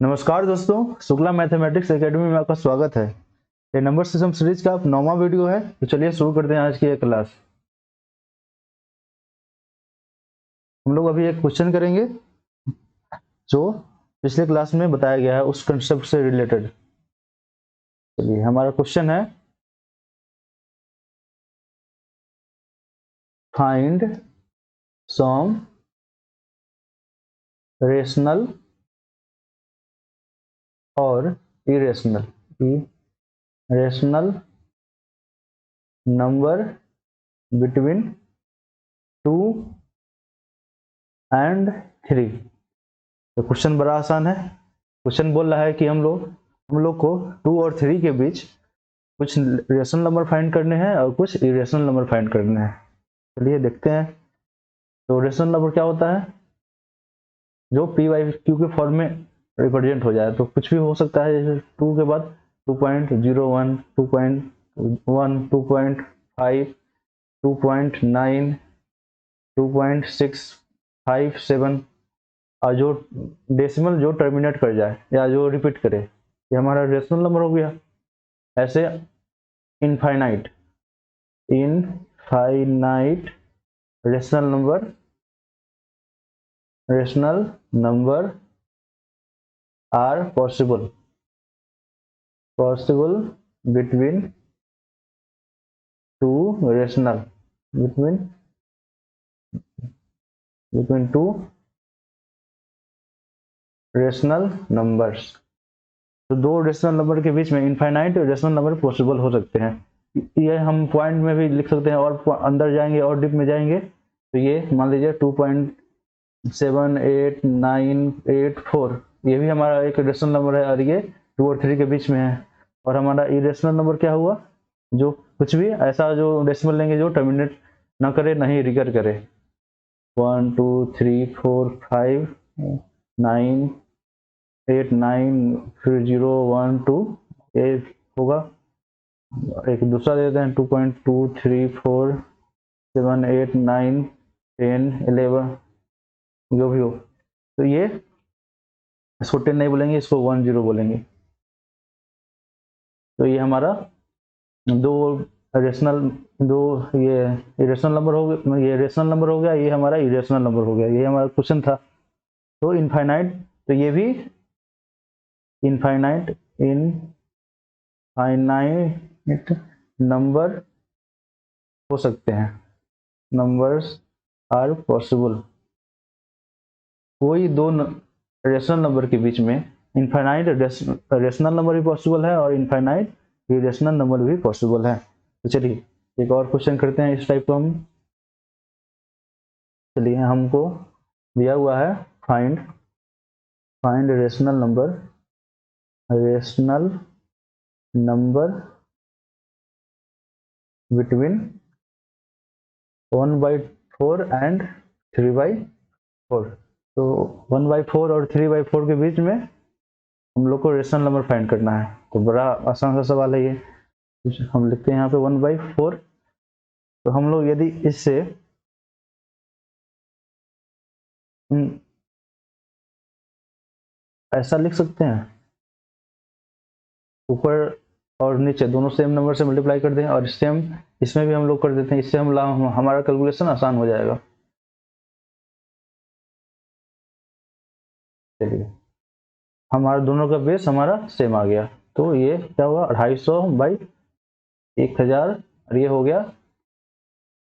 नमस्कार दोस्तों, Shukla mathematics academy में आपका स्वागत है। ये नंबर सिस्टम सीरीज का 9वां वीडियो है। तो चलिए शुरू करते हैं आज की ये क्लास। हम लोग अभी एक क्वेश्चन करेंगे जो पिछले क्लास में बताया गया है, उस कंसेप्ट से रिलेटेड। चलिए, हमारा क्वेश्चन है फाइंड सम रेशनल और इरेशनल नंबर बिटवीन 2 एंड 3। तो क्वेश्चन बड़ा आसान है। क्वेश्चन बोल रहा है कि हम लोग को 2 और 3 के बीच कुछ रेशनल नंबर फाइंड करने हैं और कुछ इरेशनल नंबर फाइंड करने हैं। चलिए देखते हैं। तो रेशनल नंबर क्या होता है? जो पी वाई क्यू के फॉर्म में रिप्रेजेंट हो जाए। तो कुछ भी हो सकता है, जैसे 2 के बाद 2.01, 2.1, 2.5, 2.9, 2.657 और जो डेसिमल जो टर्मिनेट कर जाए या जो रिपीट करे, ये हमारा रेशनल नंबर हो गया। ऐसे infinite rational number are possible between two rational between two rational numbers. तो दो रेशनल नंबर के बीच में इनफाइनाइट रेशनल नंबर पॉसिबल हो सकते हैं। ये हम पॉइंट में भी लिख सकते हैं और अंदर जाएंगे और डीप में जाएंगे तो ये मान लीजिए 2.78984, ये भी हमारा एक रेशनल नंबर है और ये 2 और 3 के बीच में है। और हमारा इरेशनल नंबर क्या हुआ? जो कुछ भी ऐसा जो डेसिमल लेंगे जो टर्मिनेट ना करे, ना ही रिकर करे। 1 2 3 4 5 9 8 9 फिर 0 1 2 ये होगा। एक दूसरा देते हैं 2.2 3 4 7 8 9 10 11 जो भी हो। तो ये इसको 10 नहीं बोलेंगे, इसको 1 0 बोलेंगे। तो ये हमारा दो रेशनल दो ये इरेशनल नंबर हो गया, ये रेशनल नंबर हो गया, ये हमारा इरेशनल नंबर हो गया। ये हमारा क्वेश्चन था। तो इनफाइनाइट, तो ये भी इनफाइनाइट नंबर हो सकते हैं। Numbers are possible. कोई दो रेशनल नंबर के बीच में इनफाइनाइट रेशनल नंबर भी पॉसिबल है और इनफाइनाइट इरेशनल नंबर भी पॉसिबल है। तो चलिए एक और क्वेश्चन करते हैं इस टाइप का हम। चलिए, हमको दिया हुआ है find rational number between 1/4 and 3/4। तो 1/4 और 3/4 के बीच में हम लोग को रेशनल नंबर फाइंड करना है। तो बड़ा आसान सा सवाल है ये। हम लिखते हैं यहाँ पे 1/4। तो हम लोग यदि इससे ऐसा लिख सकते हैं, ऊपर और नीचे दोनों सेम नंबर से मल्टीप्लाई कर दें और सेम इसमें भी हम लोग कर देते हैं। इससे हमारा कैलकुलेशन आसान हो जाएगा। चलिए, हमारा दोनों का बेस हमारा सेम आ गया। तो ये क्या हुआ? 250/1000 और ये हो गया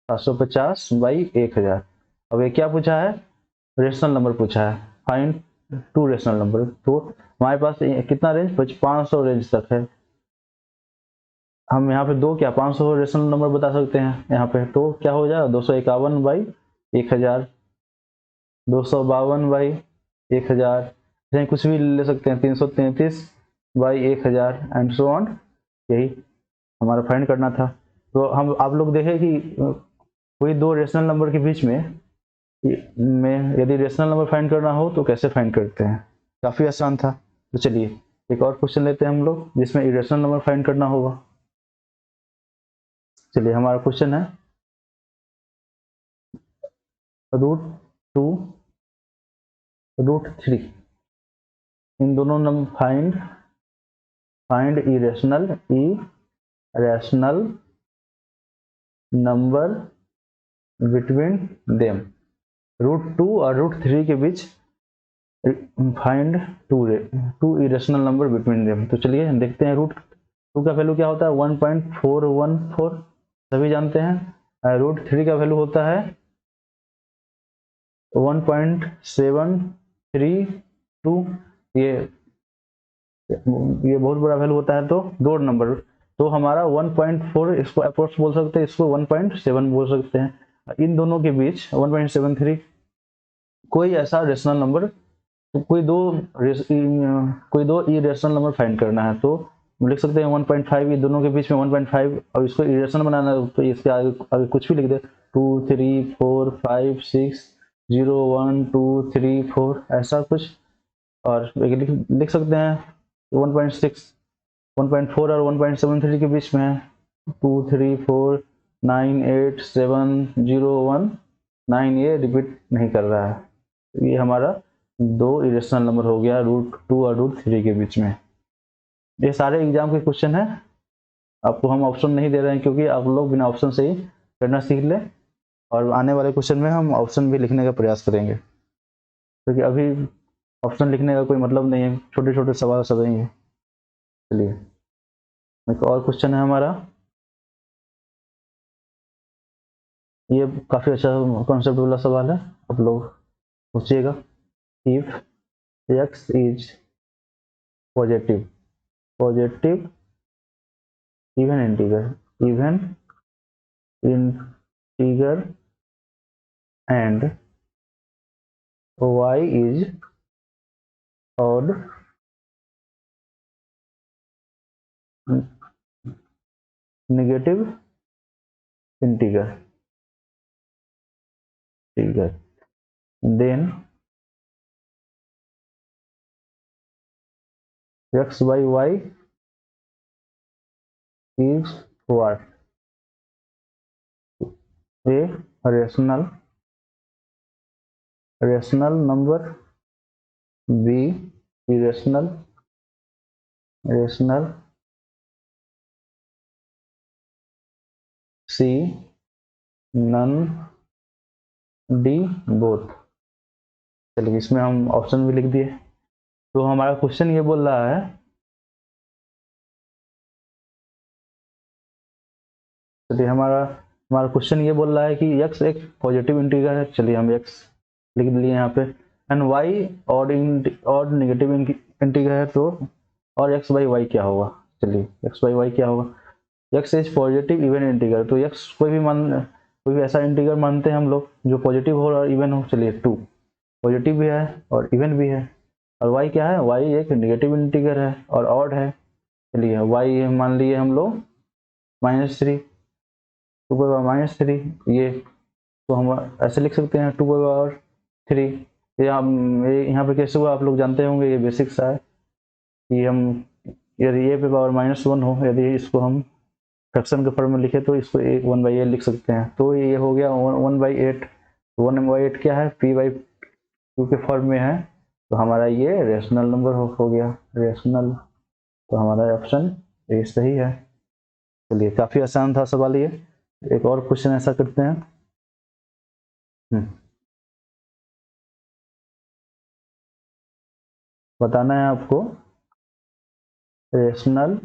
750/1000। अब ये क्या पूछा है? रेशनल नंबर पूछा है। Find 2 rational number. तो हमारे पास कितना रेंज? 500 रेंज तक है। हम यहाँ पे दो क्या 500 रेशनल नंबर बता सकते हैं यहाँ पे। तो क्या हो जाएगा? 251/1000, 252/1000, कुछ भी ले सकते हैं, 333/1000 एंड सो ऑन। यही हमारा फाइंड करना था। तो हम आप लोग देखें कि कोई दो रेशनल नंबर के बीच में यदि रेशनल नंबर फाइंड करना हो तो कैसे फाइंड करते हैं। काफी आसान था। तो चलिए एक और क्वेश्चन लेते हैं हम लोग जिसमें इरेशनल नंबर फाइंड करना होगा। चलिए, हमारा क्वेश्चन है √2 √3। इन दोनों number find irrational number between them, √2 और √3 के बीच find two irrational number between them. तो चलिए देखते हैं √2 का वैल्यू क्या होता है 1.414 सभी जानते हैं। √3 का वैल्यू होता है 1.732। ये बहुत बड़ा वैल्यू होता है, तो दो नंबर, तो हमारा 1.4 इसको अप्रोक्स बोल सकते हैं, इसको 1.7 बोल सकते हैं। इन दोनों के बीच 1.73 कोई ऐसा रेशनल नंबर, तो कोई दो इरेशनल नंबर फाइंड करना है, तो लिख सकते हैं 1.5, ये दोनों के बीच में 1.5, और इसको इरेशनल बनाना है तो इसके आगे कुछ भी लिख दे, 2 3 4 5 6 0 1 2 3 4 ऐसा कुछ, और लिख सकते हैं 1.6 1.4 और 1.73 के बीच में है, 2 3 4 9 8 7 0 1 9, ये रिपीट नहीं कर रहा है। ये हमारा दो इरेशनल नंबर हो गया √2 और √3 के बीच में। ये सारे एग्जाम के क्वेश्चन है, आपको हम ऑप्शन नहीं दे रहे हैं क्योंकि आप लोग बिना ऑप्शन से ही करना सीख ले, और आने वाले क्वेश्चन में हम ऑप्शन भी लिखने का प्रयास करेंगे, क्योंकि अभी ऑप्शन लिखने का कोई मतलब नहीं है, छोटे छोटे सवाल सब ही। चलिए एक और क्वेश्चन है हमारा, ये काफी अच्छा कॉन्सेप्ट वाला सवाल है, आप लोग सोचिएगा। If x is positive even integer and y is odd negative integer, then x by y is what? A rational number, B irrational, C none, D both। चलिए इसमें हम ऑप्शन भी लिख दिए। तो हमारा क्वेश्चन ये बोल रहा है, चलिए हमारा क्वेश्चन ये बोल रहा है कि x एक पॉजिटिव इंटीजर है, चलिए हम x लिख दिए यहाँ पे, and y odd negative integer है, तो और x बाई y क्या होगा, चलिए x बाई y क्या होगा, x is positive even integer, तो x कोई भी ऐसा इंटीजर मानते हैं हम लोग जो पॉजिटिव हो और इवन हो, चलिए 2 पॉजिटिव भी है और इवन भी है, और y क्या है, y एक नेगेटिव इंटीजर है और ऑड है, चलिए y मान लिए हम लोग -3, 2 ये, तो हम ऐसे लिख सकते हैं 2 यहाँ पे कैसे हुआ आप लोग जानते होंगे, ये बेसिक सा है कि हम यदि a पे पावर -1 हो, यदि इसको हम फ्रैक्शन के फॉर्म में लिखे तो इसको 1/8 लिख सकते हैं, तो ये हो गया 1/8। 1/8 क्या है, p/q के फॉर्म में है, तो हमारा ये रेशनल नंबर हो गया रेशनल, तो हमारा ऑप्शन ये सही है। चलिए काफी आसान था सवाल ये। एक और क्वेश्चन ऐसा करते हैं, बताना है आपको रेशनल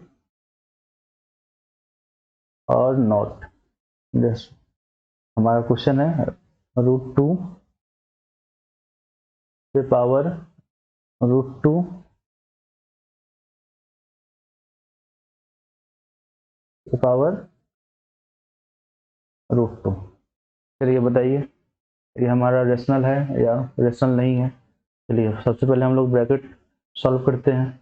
और नॉट। हमारा क्वेश्चन है √2 पे पावर √2 पे पावर √2। चलिए बताइए ये हमारा रेशनल है या रेशनल नहीं है। चलिए सबसे पहले हम लोग ब्रैकेट सॉल्व करते हैं,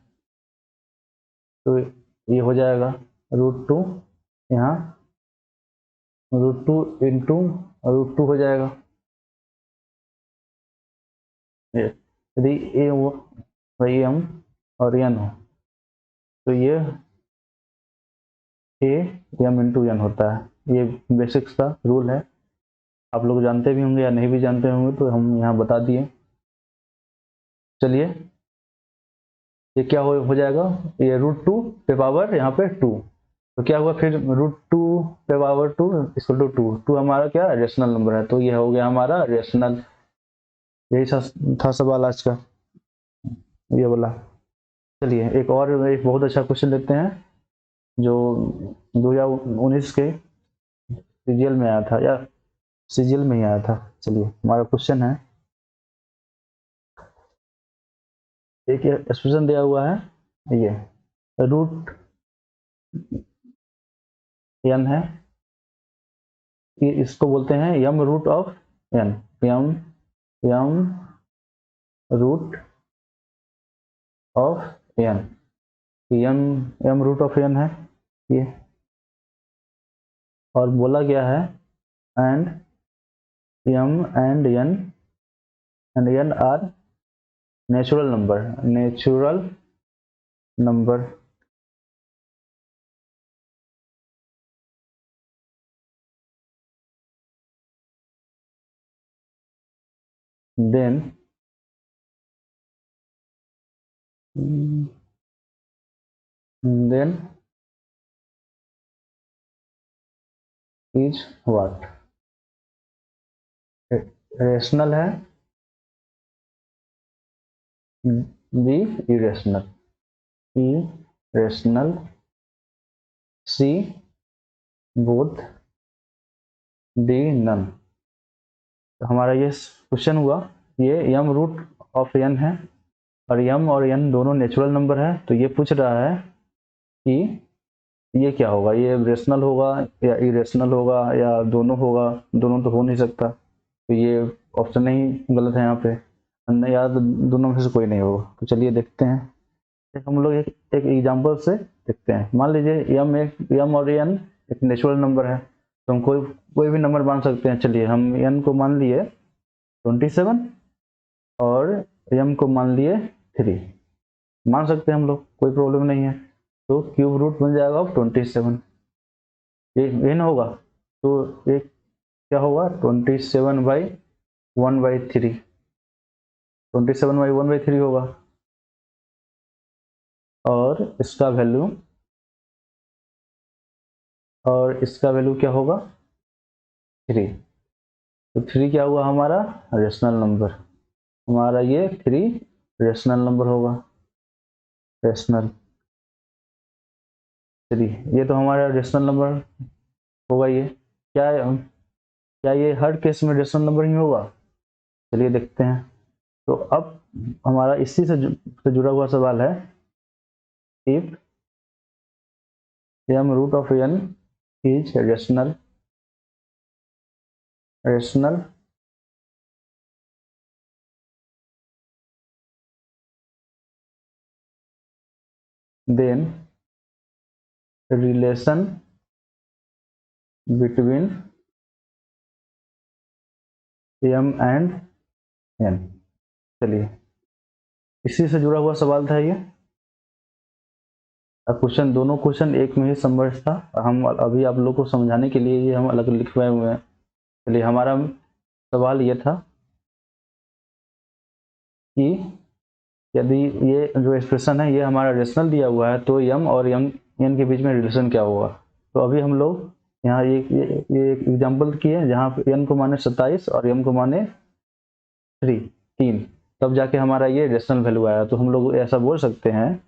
तो ये हो जाएगा √2, यहाँ √2 इंटू √2 हो जाएगा, यदि ए हो भाई एम और एन हो तो ये ए एम इंटू एन होता है, ये बेसिक्स का रूल है, आप लोग जानते भी होंगे या नहीं भी जानते होंगे, तो हम यहाँ बता दिए। चलिए ये क्या हो जाएगा, ये √2 पे पावर यहाँ पे 2, तो क्या हुआ फिर √2 पे पावर 2 इक्वल टू 2, 2 हमारा क्या रेशनल नंबर है, तो ये हो गया हमारा रेशनल। यही था सवाल आज का, ये बोला। चलिए एक बहुत अच्छा क्वेश्चन लेते हैं जो 2019 के सीजीएल में आया था, या सीजीएल में ही आया था। चलिए हमारा क्वेश्चन है, एक एक्सप्रेशन दिया हुआ है, ये रूट n है, ये इसको बोलते हैं m root of n, m root of n, m root of n है ये, और बोला गया है and m and n are natural number then is what, rational है, B irrational, C both, D none. तो हमारा ये क्वेश्चन हुआ, ये यम रूट ऑफ n है और यम और n दोनों नेचुरल नंबर है, तो ये पूछ रहा है कि ये क्या होगा, ये रेशनल होगा या इरेशनल होगा या दोनों होगा, दोनों तो हो नहीं सकता, तो ये ऑप्शन ही गलत है यहाँ पे, या दोनों में से कोई नहीं होगा। तो चलिए देखते हैं, हम लोग एक एग्जांपल से देखते हैं। मान लीजिए यम और n एक नेचुरल नंबर है, तो हम कोई भी नंबर मान सकते हैं। चलिए हम n को मान लिए 27 और m को मान लिए 3, मान सकते हैं हम लोग, कोई प्रॉब्लम नहीं है। तो क्यूब रूट बन जाएगा 27, ये n होगा, तो एक क्या होगा 27/1/3, 27/1/3 होगा, और इसका वैल्यू क्या होगा 3, तो 3 क्या हुआ हमारा रेशनल नंबर, हमारा ये 3 रेशनल नंबर होगा, रेशनल 3, ये तो हमारा रेशनल नंबर होगा। ये क्या ये हर केस में रेशनल नंबर ही होगा, चलिए देखते हैं। तो अब हमारा इसी से जुड़ा हुआ सवाल है, if m root of n is rational then relation between m and n। चलिए इसी से जुड़ा हुआ सवाल था ये, क्वेश्चन दोनों क्वेश्चन एक में ही समर्थ था, हम अभी आप लोग को समझाने के लिए ये हम अलग लिखवाए हुए हैं। चलिए हमारा सवाल ये था कि यदि ये जो एक्सप्रेशन है ये हमारा रेशनल दिया हुआ है, तो m और n के बीच में रिलेशन क्या होगा। तो अभी हम लोग यहाँ ये एक एग्जाम्पल किए जहाँ पे n को माने 27 और m को माने 3, तब जाके हमारा ये रेशनल वैल्यू आया। तो हम लोग ऐसा बोल सकते हैं,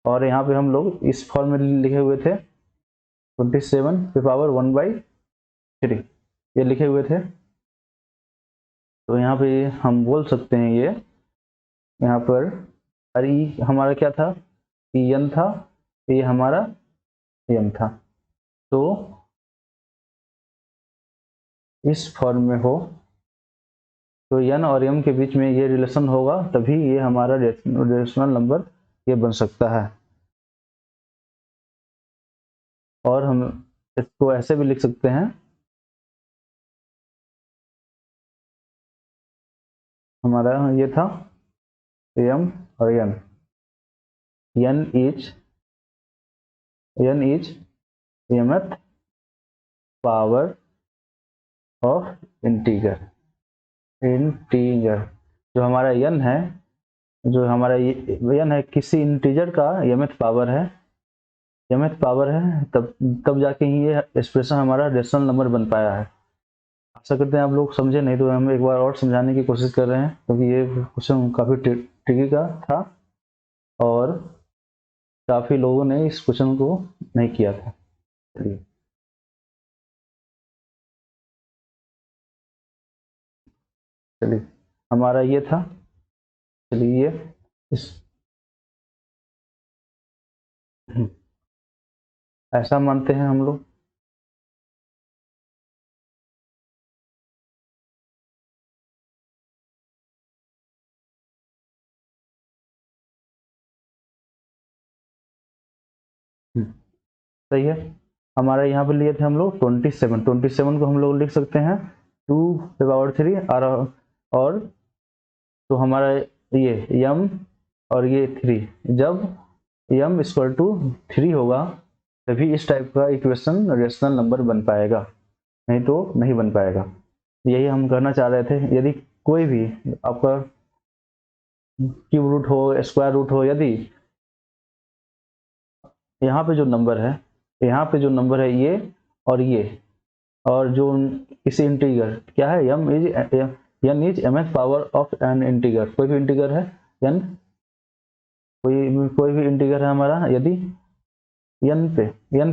और यहाँ पे हम लोग इस फॉर्म में लिखे हुए थे 27/1/3 ये लिखे हुए थे। तो यहाँ पे हम बोल सकते हैं, ये यहाँ पर ई हमारा क्या था, ई n था, ये हमारा m था। तो इस फॉर्म में हो तो n और m के बीच में ये रिलेशन होगा, तभी ये हमारा रेशनल नंबर ये बन सकता है। और हम इसको ऐसे भी लिख सकते हैं, हमारा ये था m और n is mth power of integer, जो हमारा n है जो हमारा n है किसी इंटीजर का mth पावर है, तब तब जाके ही ये एक्सप्रेशन हमारा रेशनल नंबर बन पाया है। आशा करते हैं आप लोग समझे, नहीं तो हम एक बार और समझाने की कोशिश कर रहे हैं, क्योंकि ये क्वेश्चन काफ़ी ट्रिकी का था और काफ़ी लोगों ने इस क्वेश्चन को नहीं किया था। चलिए चलिए हमारा ये था। चलिए ये इस ऐसा मानते हैं हम लोग। सही है। हमारा यहाँ पे लिए थे हम लोग 27 को हम लोग लिख सकते हैं 2 की पावर 3 और तो हमारा ये m और ये 3, जब m इक्वल टू 3 होगा तभी इस टाइप का इक्वेशन रेशनल नंबर बन पाएगा, नहीं तो नहीं बन पाएगा। यही हम कहना चाह रहे थे। यदि कोई भी आपका क्यूब रूट हो, स्क्वायर रूट हो, यदि यहाँ पे जो नंबर है, ये और जो किसी इंटीगर क्या है, n is mth power of an integer, कोई भी इंटीगर है n, कोई भी इंटीगर है हमारा, यदि n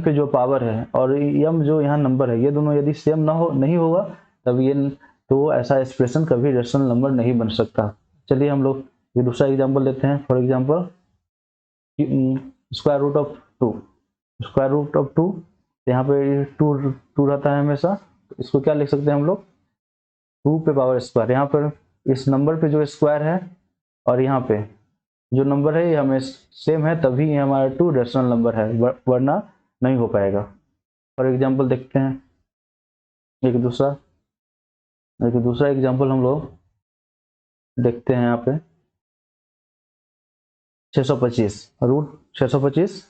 पे जो पावर है और m जो यहाँ नंबर है, ये दोनों यदि सेम नहीं होगा तब ये तो ऐसा एक्सप्रेशन कभी रेशनल नंबर नहीं बन सकता। चलिए हम लोग ये दूसरा एग्जांपल लेते हैं। For example square root of two, यहाँ पे टू रहता है हमेशा, तो इसको क्या लिख सकते हैं हम लोग, 2 पे पावर स्क्वायर। यहाँ पर इस नंबर पे जो स्क्वायर है और यहाँ पे जो नंबर है ये हमें सेम है, तभी ये हमारा 2 रेशनल नंबर है, वरना नहीं हो पाएगा। फॉर एग्जांपल देखते हैं एक दूसरा एग्जांपल हम लोग देखते हैं। यहाँ पे 625 रूट 625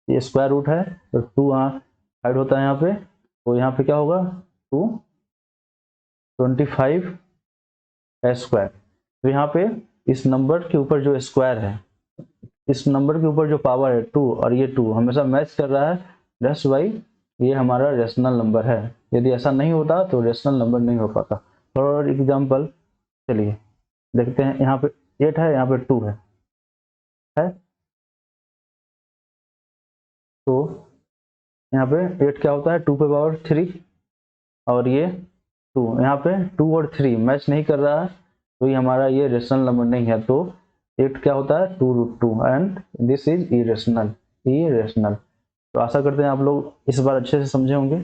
ये स्क्वायर रूट है, तो 2 यहाँ ऐड होता है यहाँ पे, तो यहाँ पे क्या होगा 225 स्क्वायर। तो यहाँ पे इस नंबर के ऊपर जो स्क्वायर है, इस नंबर के ऊपर जो पावर है 2 और ये 2 हमेशा मैच कर रहा है, दैट्स वाई ये हमारा रेशनल नंबर है। यदि ऐसा नहीं होता तो रेशनल नंबर नहीं हो पाता। फॉर एग्जांपल चलिए देखते हैं, यहाँ पे 8 है, यहाँ पे 2 है तो यहाँ पे 8 क्या होता है 2 पे पावर 3 और ये 2, यहाँ पे 2 और 3 मैच नहीं कर रहा है, तो ये हमारा ये रेशनल नंबर नहीं है। तो 8 क्या होता है 2√2 एंड दिस इज इरेशनल। तो आशा करते हैं आप लोग इस बार अच्छे से समझे होंगे।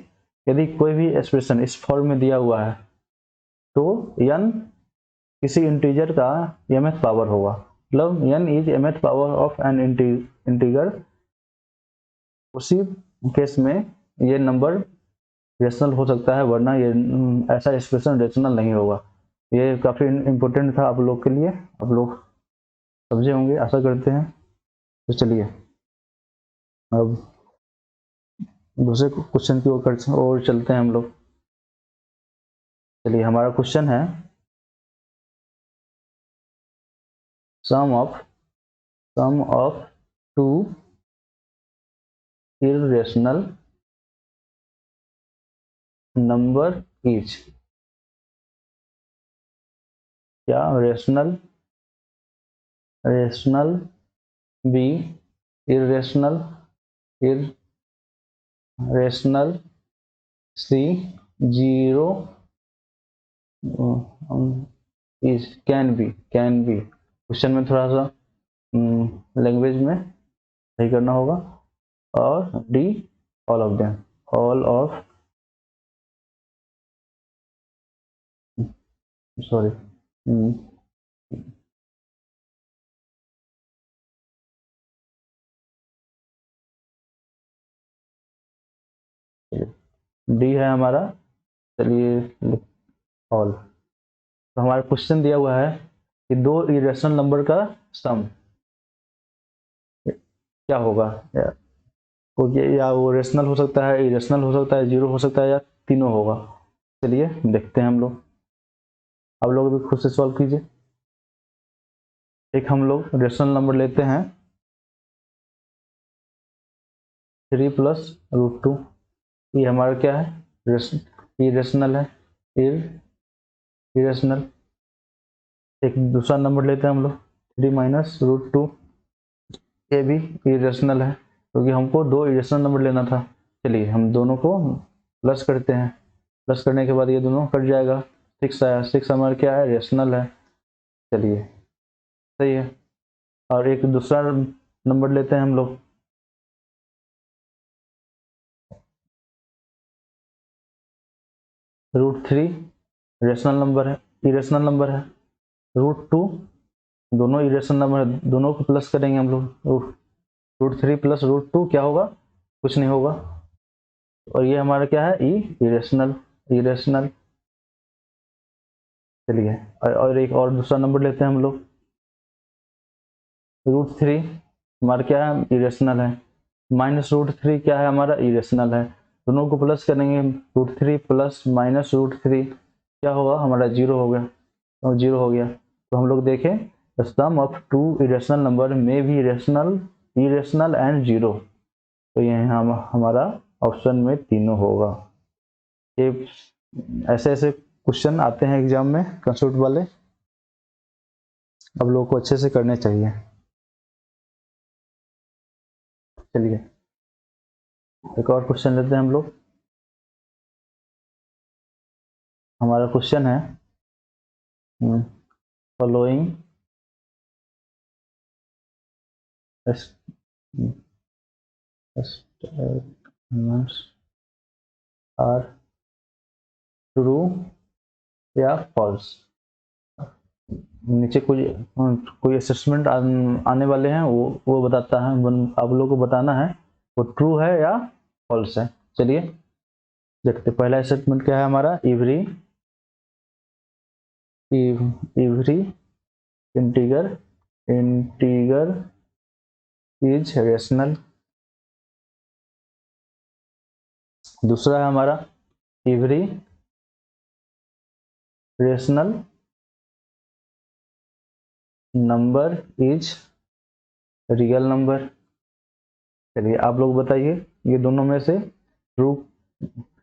यदि कोई भी एक्सप्रेशन इस फॉर्म में दिया हुआ है तो n किसी इंटीजर का mth पावर होगा, मतलब n is mth power of an integer. उसी केस में ये नंबर रेशनल हो सकता है, वरना ये ऐसा एक्सप्रेशन रेशनल नहीं होगा। ये काफ़ी इम्पोर्टेंट था आप लोग के लिए, आप लोग समझे होंगे आशा करते हैं। तो चलिए अब दूसरे क्वेश्चन की ओर चलते हैं हम लोग। चलिए हमारा क्वेश्चन है sum of two irrational number is, क्या rational B irrational C zero is can be. Question में थोड़ा सा लैंग्वेज में सही करना होगा। और D all of them, sorry D है हमारा। चलिए ऑल। तो हमारा क्वेश्चन दिया हुआ है कि दो इरेशनल नंबर का सम क्या होगा, या वो रेशनल हो सकता है, इरेशनल हो सकता है, जीरो हो सकता है, या तीनों होगा। चलिए देखते हैं हम लोग, आप लोग भी खुद से सॉल्व कीजिए। एक हम लोग रेशनल नंबर लेते हैं 3 प्लस रूट 2, ये हमारा क्या है, इरेशनल है, इरेशनल। एक दूसरा नंबर लेते हैं हम लोग 3 माइनस रूट 2, ये भी इरेशनल है क्योंकि हमको दो इरेशनल नंबर लेना था। चलिए हम दोनों को प्लस करते हैं, प्लस करने के बाद ये दोनों कट जाएगा, 6 आया, 6 हमारा क्या है, रेशनल है। चलिए सही है। और एक दूसरा नंबर लेते हैं हम लोग √3, रेशनल नंबर है, इरेशनल नंबर है। √2, दोनों इरेशनल नंबर है, दोनों को प्लस करेंगे हम लोग। √3 प्लस √2 क्या होगा, कुछ नहीं होगा। और ये हमारा क्या है, इरेशनल, इरेशनल। चलिए और एक और दूसरा नंबर लेते हैं हम लोग √3, हमारा क्या है, इरेशनल है। माइनस √3 क्या है, हमारा इरेशनल है। दोनों को प्लस करेंगे, √3 प्लस माइनस √3 क्या होगा, हमारा 0 हो गया, और 0 हो गया। तो हम लोग देखें, the sum of two irrational number में भी इरेशनल, इरेशनल एंड 0, तो ये हमारा ऑप्शन में तीनों होगा। ये ऐसे ऐसे क्वेश्चन आते हैं एग्जाम में कंस्ट्रक्ट वाले, अब लोगों को अच्छे से करने चाहिए। चलिए एक और क्वेश्चन लेते हैं हम लोग। हमारा क्वेश्चन है फॉलोइंग आर ट्रू या फॉल्स। नीचे कोई असेसमेंट आने वाले हैं, वो बताता है, आप लोग को बताना है वो ट्रू है या फॉल्स है। चलिए देखते, पहला असेसमेंट क्या है हमारा, एवरी इंटीगर इज रेशनल। दूसरा है हमारा every rational number is real number. चलिए आप लोग बताइए, ये दोनों में से ट्रू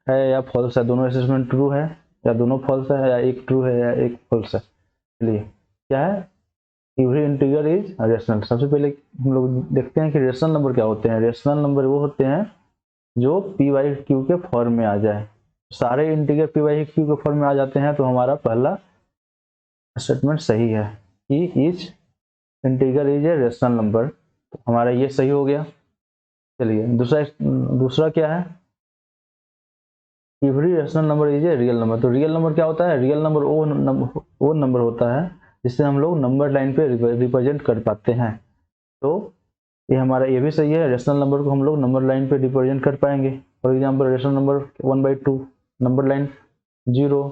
है या फॉल्स है, दोनों असेसमेंट ट्रू है या दोनों फॉल्स है, या एक ट्रू है या एक फॉल्स है। चलिए क्या है, एवरी इंटीगर इज रेशनल। सबसे पहले हम लोग देखते हैं कि रेशनल नंबर क्या होते हैं। रेशनल नंबर वो होते हैं जो p/q के फॉर्म में आ जाए। सारे इंटीगर p/q के फॉर्म में आ जाते हैं तो हमारा पहला स्टेटमेंट सही है कि each integer is a rational number, तो हमारा ये सही हो गया। चलिए दूसरा क्या है, every rational number is a real number. तो रियल नंबर क्या होता है, रियल नंबर वो नंबर होता है जिससे हम लोग नंबर लाइन पे रिप्रेजेंट कर पाते हैं। तो ये हमारा ये भी सही है, रेशनल नंबर को हम लोग नंबर लाइन पे रिप्रेजेंट कर पाएंगे। For example rational number 1/2, number line 0,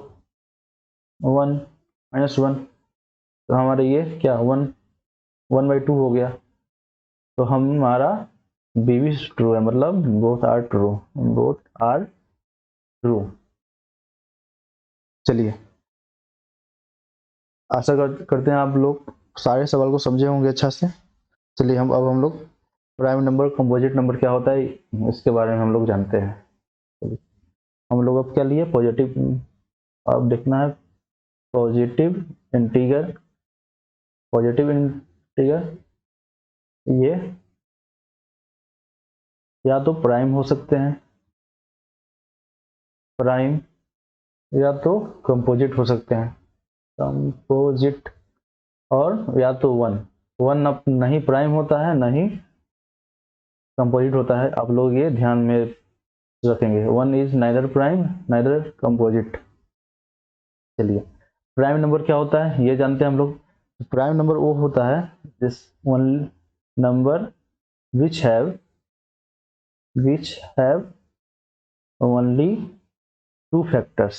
1, -1, तो हमारा ये क्या 1/2 हो गया। तो हमारा बी भी ट्रू है, मतलब both are true, both are true. चलिए आशा करते हैं आप लोग सारे सवाल को समझे होंगे अच्छा से। चलिए अब हम लोग प्राइम नंबर, कंपोजिट नंबर क्या होता है इसके बारे में हम लोग जानते हैं। हम लोग अब क्या लिए, पॉजिटिव, अब देखना है पॉजिटिव इंटीगर। पॉजिटिव इंटीगर ये या तो प्राइम हो सकते हैं, प्राइम, या तो कंपोजिट हो सकते हैं, कंपोजिट, और या तो वन अब नहीं प्राइम होता है, नहीं कंपोजिट होता है। आप लोग ये ध्यान में रखेंगे, one is neither prime neither composite. चलिए प्राइम नंबर क्या होता है ये जानते हैं हम लोग। प्राइम नंबर वो होता है this one number which have only two factors.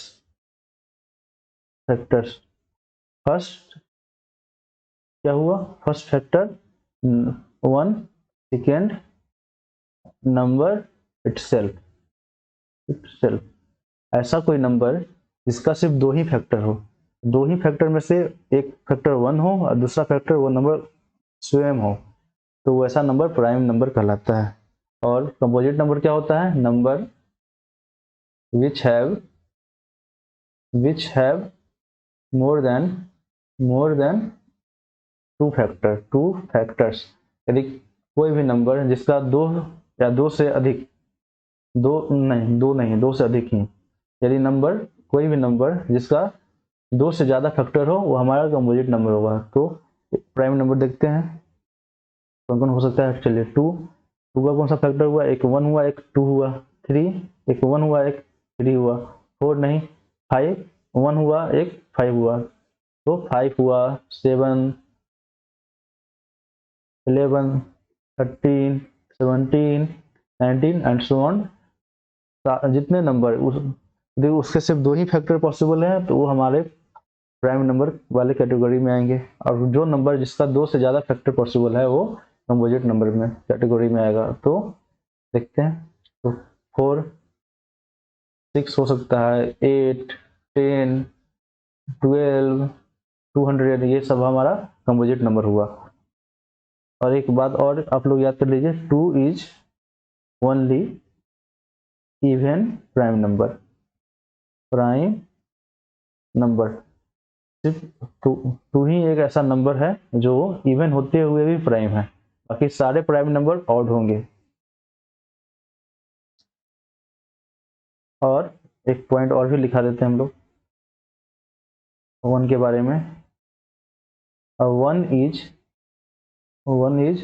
First क्या हुआ, first factor 1, second number itself. ऐसा कोई नंबर जिसका सिर्फ दो ही फैक्टर हो, दो ही फैक्टर में से एक फैक्टर 1 हो और दूसरा फैक्टर वो नंबर स्वयं हो, तो वैसा नंबर प्राइम नंबर कहलाता है। और कंपोजिट नंबर क्या होता है? Number which have more than two factors. यदि कोई भी नंबर जिसका दो या दो से अधिक, दो से अधिक ही, यदि नंबर कोई भी नंबर जिसका दो से ज्यादा फैक्टर हो वो हमारा कंपोजिट नंबर होगा। तो प्राइम नंबर देखते हैं कौन कौन हो सकता है। चलिए टू का कौन सा फैक्टर हुआ? एक 1 हुआ, एक 2 हुआ। 3 एक 1 हुआ, एक 3 हुआ। 4 नहीं, 5 1 हुआ, एक 5 हुआ, तो 5 हुआ। 7 11 13 17 19 एंड सो ऑन। जितने नंबर उसके सिर्फ दो ही फैक्टर पॉसिबल है तो वो हमारे प्राइम नंबर वाले कैटेगरी में आएंगे, और जो नंबर जिसका दो से ज्यादा फैक्टर पॉसिबल है वो कंपोजिट नंबर में कैटेगरी में आएगा। तो देखते हैं, तो 4 6 हो सकता है, 8 10 12 200, ये सब हमारा कंपोजिट नंबर हुआ। और एक बात और आप लोग याद कर लीजिए, 2 is only even prime number सिर्फ टू ही एक ऐसा नंबर है जो इवन होते हुए भी प्राइम है, बाकी सारे प्राइम नंबर ऑड होंगे। और एक पॉइंट और भी लिखा देते हैं हम लोग वन के बारे में। One is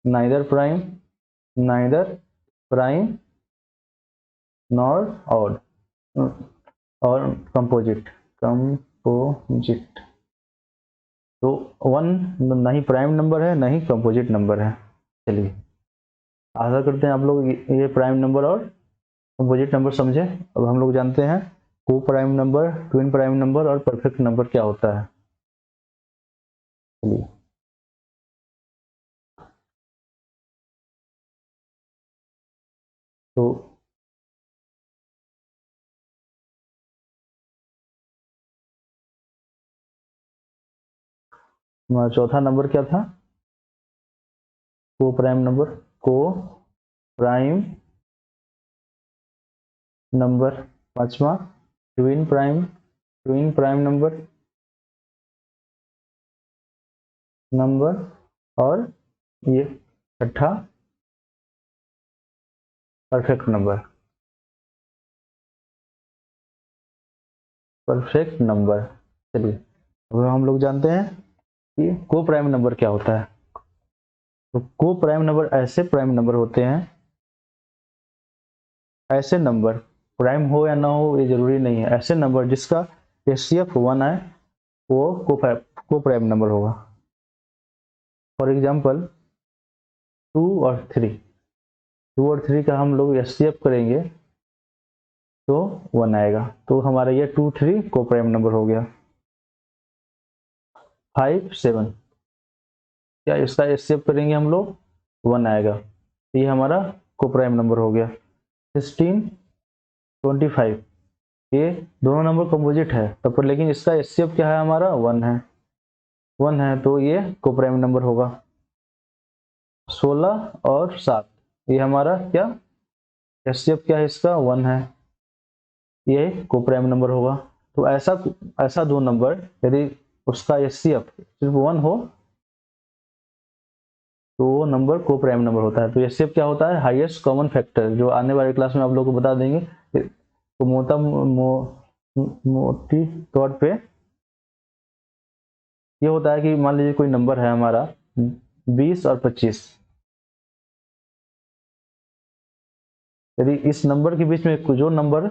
neither prime nor odd और कंपोजिट। तो वन ना ही प्राइम नंबर है ना ही कंपोजिट नंबर है। चलिए आशा करते हैं आप लोग ये प्राइम नंबर और कंपोजिट नंबर समझे। अब हम लोग जानते हैं को prime number, twin prime number और परफेक्ट नंबर क्या होता है। चलिए तो हमारा चौथा नंबर क्या था? को प्राइम नंबर। पांचवा ट्विन प्राइम नंबर। और ये छठा परफेक्ट नंबर। चलिए अब हम लोग जानते हैं कि को प्राइम नंबर क्या होता है। तो को प्राइम नंबर ऐसे प्राइम नंबर होते हैं, ऐसे नंबर प्राइम हो या ना हो ये जरूरी नहीं है, ऐसे नंबर जिसका एचसीएफ 1 है वो को प्राइम नंबर होगा। फॉर एग्जाम्पल 2 और 3 का हम लोग एचसीएफ करेंगे तो 1 आएगा, तो हमारा ये 2 3 को प्राइम नंबर हो गया। 5 7 क्या इसका एचसीएफ करेंगे हम लोग 1 आएगा, तो ये हमारा को प्राइम नंबर हो गया। 16 25 ये दोनों नंबर कंपोजिट है तब पर, लेकिन इसका एचसीएफ क्या है हमारा 1 है तो ये को प्राइम नंबर होगा। 16 और 7 ये हमारा क्या एचसीएफ क्या है इसका 1 है, ये को प्राइम नंबर होगा। तो ऐसा दो नंबर यदि उसका एचसीएफ सिर्फ 1 हो तो वो नंबर को प्राइम नंबर होता है। तो एचसीएफ क्या होता है? हाईएस्ट कॉमन फैक्टर, जो आने वाले क्लास में आप लोगों को बता देंगे। तो मोटी तौर पे ये होता है कि मान लीजिए कोई नंबर है हमारा 20 और 25, यदि इस नंबर के बीच में जो नंबर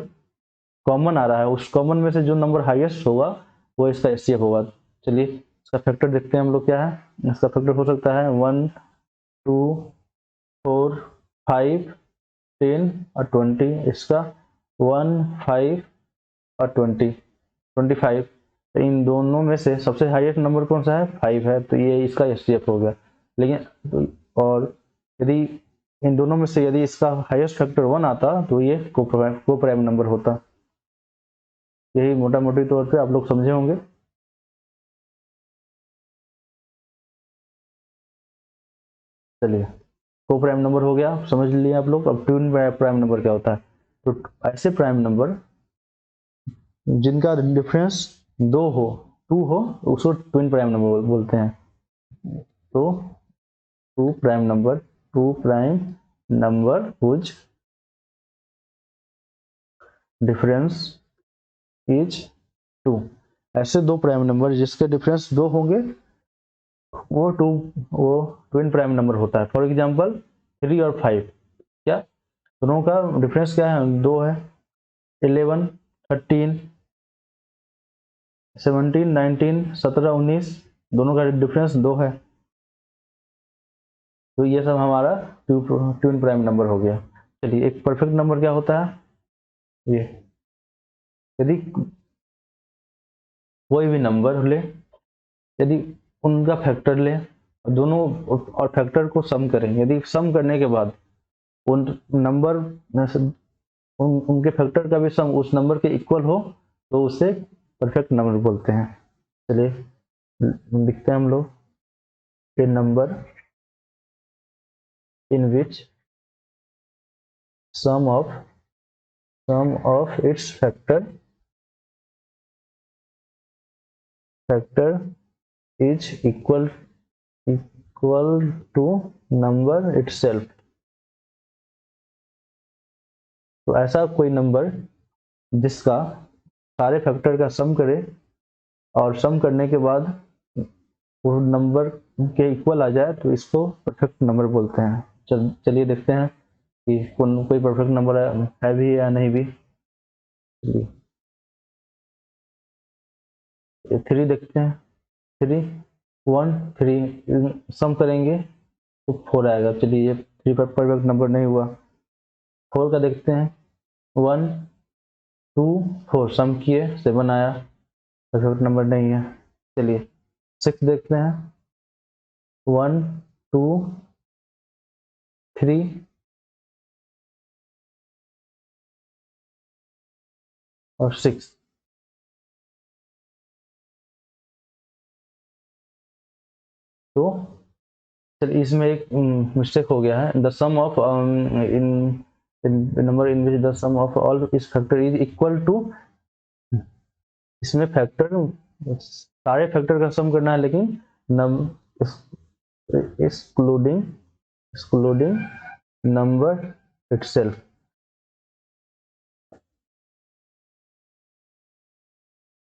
कॉमन आ रहा है उस कॉमन में से जो नंबर हाईएस्ट होगा वो इसका एचसीएफ होगा। चलिए इसका फैक्टर देखते हैं हम लोग क्या है। इसका फैक्टर हो सकता है 1 2 4 5 10 और 20। इसका 1 5 और 25। तो इन दोनों में से सबसे हाईएस्ट नंबर कौन सा है? 5 है, तो ये इसका एचसीएफ हो गया। लेकिन और यदि इन दोनों में से यदि इसका हाईएस्ट फैक्टर 1 आता तो ये को प्राइम नंबर होता। यही मोटा मोटी तौर पे आप लोग समझे होंगे। चलिए, को प्राइम नंबर हो गया, समझ लिए आप लोग। अब ट्विन प्राइम नंबर क्या होता है? तो ऐसे प्राइम नंबर जिनका डिफरेंस 2 हो, 2 हो, उसको ट्विन प्राइम नंबर बोलते हैं। तो two prime number whose difference is 2। ऐसे दो प्राइम नंबर जिसके डिफरेंस 2 होंगे वो ट्विन प्राइम नंबर होता है। फॉर एग्जांपल 3 और 5, क्या दोनों का डिफरेंस क्या है? 2 है। 11, 13, 17, 19, 17, 19, दोनों का डिफरेंस 2 है। तो ये सब हमारा ट्विन प्राइम नंबर हो गया। चलिए, एक परफेक्ट नंबर क्या होता है? ये यदि कोई भी नंबर ले, यदि उनका फैक्टर ले, दोनों और फैक्टर को सम करें, यदि सम करने के बाद उन नंबर उनके फैक्टर का भी सम उस नंबर के इक्वल हो तो उसे परफेक्ट नंबर बोलते हैं। चलिए लिखते हैं हम लोग, a number in which sum of its factor is equal to number itself. तो ऐसा कोई नंबर जिसका सारे फैक्टर का सम करे और सम करने के बाद वो नंबर के इक्वल आ जाए तो इसको परफेक्ट नंबर बोलते हैं। चलिए देखते हैं कि कोई परफेक्ट नंबर है भी या नहीं भी। चलिए 3 देखते हैं। 3, 1, 3 सम करेंगे तो 4 आएगा। चलिए ये 3 परफेक्ट नंबर नहीं हुआ। 4 का देखते हैं, 1, 2, 4 सम किए 7 आया, परफेक्ट नंबर नहीं है। चलिए 6 देखते हैं, 1, 2, 3 और 6। तो चलिए इसमें एक मिस्टेक हो गया है। The sum of in number in which the sum of all its factor is equal to, इसमें फैक्टर सारे फैक्टर का सम करना है लेकिन नम एक्सक्लूडिंग नंबर इटसेल्फ।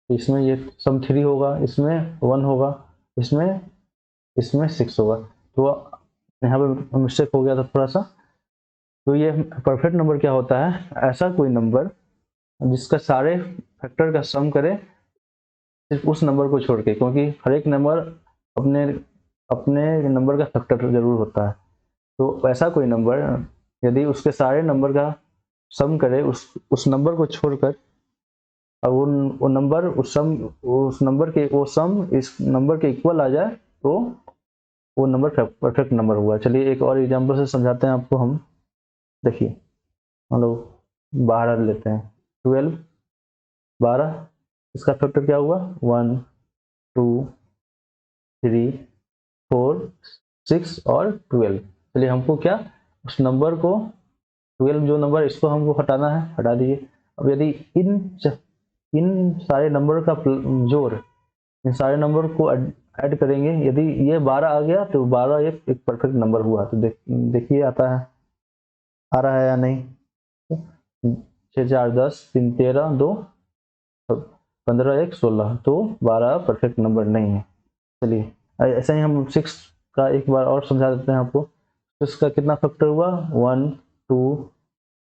इसमें ये सम 3 होगा, इसमें 1 होगा, इसमें 6 होगा। तो यहाँ पे मिस्टेक हो गया था थोड़ा सा। तो ये परफेक्ट नंबर क्या होता है? ऐसा कोई नंबर जिसका सारे फैक्टर का सम करे सिर्फ उस नंबर को छोड़ के, क्योंकि हर एक नंबर अपने अपने नंबर का फैक्टर जरूर होता है। तो ऐसा कोई नंबर यदि उसके सारे नंबर का सम करे उस नंबर को छोड़कर, और वो नंबर उस नंबर के वो सम इस नंबर के इक्वल आ जाए तो वो नंबर परफेक्ट नंबर हुआ। चलिए एक और एग्जांपल से समझाते हैं आपको हम। देखिए हम लोग 12 लेते हैं, 12, 12, इसका फैक्टर क्या हुआ? 1, 2, 3, 4, 6 और 12। चलिए हमको क्या उस नंबर को 12 जो नंबर इसको हमको हटाना है, हटा दिए। अब यदि इन सारे नंबर का जोड़ इन सारे नंबर को ऐड करेंगे, यदि ये 12 आ गया तो 12 एक परफेक्ट नंबर हुआ। तो देखिए आता है, आ रहा है या नहीं? 6, 4, 10, 3, 13, 2, 15, 1, 16, तो 12 परफेक्ट नंबर नहीं है। चलिए ऐसा ही हम 6 का एक बार और समझा देते हैं आपको। 6 का कितना फैक्टर हुआ? 1, 2,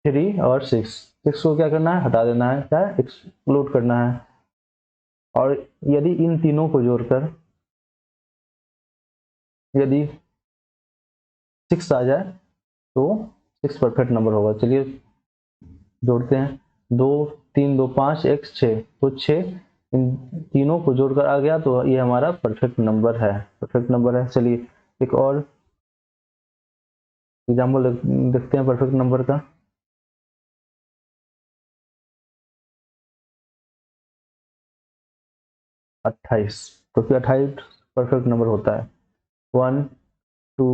3 और 6। 6 को क्या करना है? हटा देना है, क्या एक्सक्लूड करना है। और यदि इन तीनों को जोड़कर यदि 6 आ जाए तो 6 परफेक्ट नंबर होगा। चलिए जोड़ते हैं, 2, 3, 2, 5, 1, 6, तो 6 इन तीनों को जोड़कर आ गया तो ये हमारा परफेक्ट नंबर है, परफेक्ट नंबर है। चलिए एक और एग्जाम्पल देखते हैं परफेक्ट नंबर का। 28, क्योंकि 28 परफेक्ट नंबर होता है। 1 2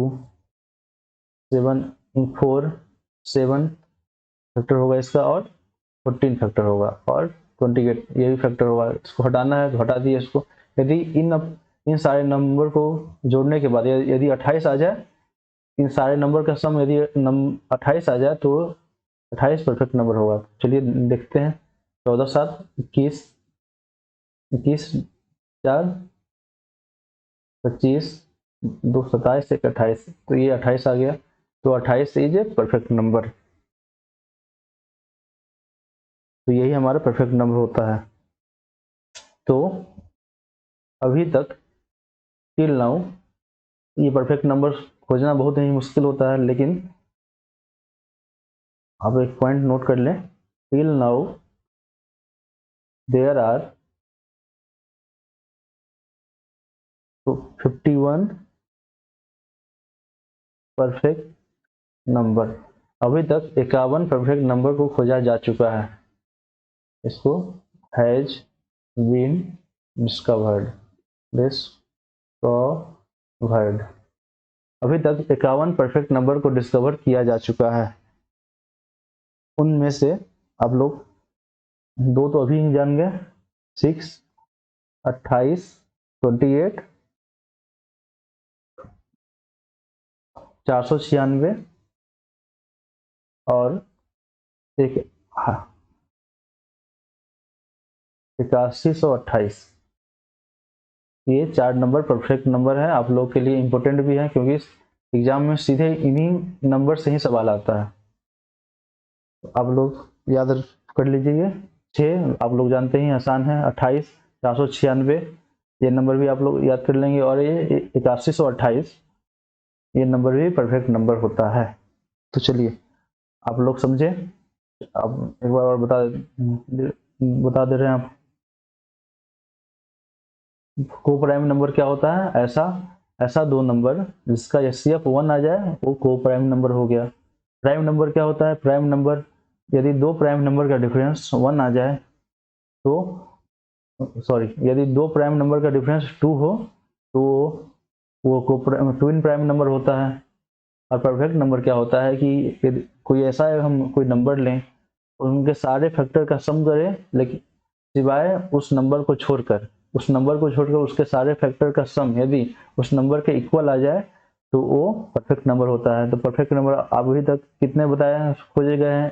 7 4 7 फैक्टर होगा इसका, और 14 फैक्टर होगा, और 28 ये भी फैक्टर होगा। इसको हटाना है तो हटा दिए इसको। यदि इन सारे नंबर को जोड़ने के बाद यदि 28 आ जाए, इन सारे नंबर का सम यदि 28 आ जाए तो 28 परफेक्ट नंबर होगा। चलिए देखते हैं। 14 7 21, 21 4 25, 2 27 1 28, तो ये 28 आ गया। तो 28 इज ए परफेक्ट नंबर। तो यही हमारा परफेक्ट नंबर होता है। तो अभी तक टिल नाउ ये परफेक्ट नंबर खोजना बहुत ही मुश्किल होता है, लेकिन आप एक पॉइंट नोट कर लें। Till now there are 51 perfect number. अभी तक 51 परफेक्ट नंबर को खोजा जा चुका है। इसको हैज बीन डिस्कवर्ड, डिस्कवर्ड। अभी तक 51 परफेक्ट नंबर को डिस्कवर किया जा चुका है। उनमें से आप लोग दो तो अभी ही जान गए, 6 28 28 496 और एक 8128। ये 4 नंबर परफेक्ट नंबर है, आप लोग के लिए इम्पोर्टेंट भी है, क्योंकि एग्जाम में सीधे इन्हीं नंबर से ही सवाल आता है। तो आप लोग याद कर लीजिए। 6 आप लोग जानते ही आसान है, 28 496 ये नंबर भी आप लोग याद कर लेंगे, और ये 8128 ये नंबर भी परफेक्ट नंबर होता है। तो चलिए आप लोग समझे। अब एक बार और बता दे रहे हैं आप। को प्राइम नंबर क्या होता है? ऐसा दो नंबर जिसका एचसीएफ 1 आ जाए वो को प्राइम नंबर हो गया। प्राइम नंबर क्या होता है? प्राइम नंबर यदि दो प्राइम नंबर का डिफरेंस 1 आ जाए तो, सॉरी, यदि दो प्राइम नंबर का डिफरेंस 2 हो तो वो ट्विन प्राइम नंबर होता है। और परफेक्ट नंबर क्या होता है कि यदि कोई ऐसा है, हम कोई नंबर लें और उनके सारे फैक्टर का सम करें, लेकिन सिवाय उस नंबर को छोड़कर उसके सारे फैक्टर का सम यदि उस नंबर के इक्वल आ जाए तो वो परफेक्ट नंबर होता है। तो परफेक्ट नंबर अभी तक कितने बताए खोजे गए हैं?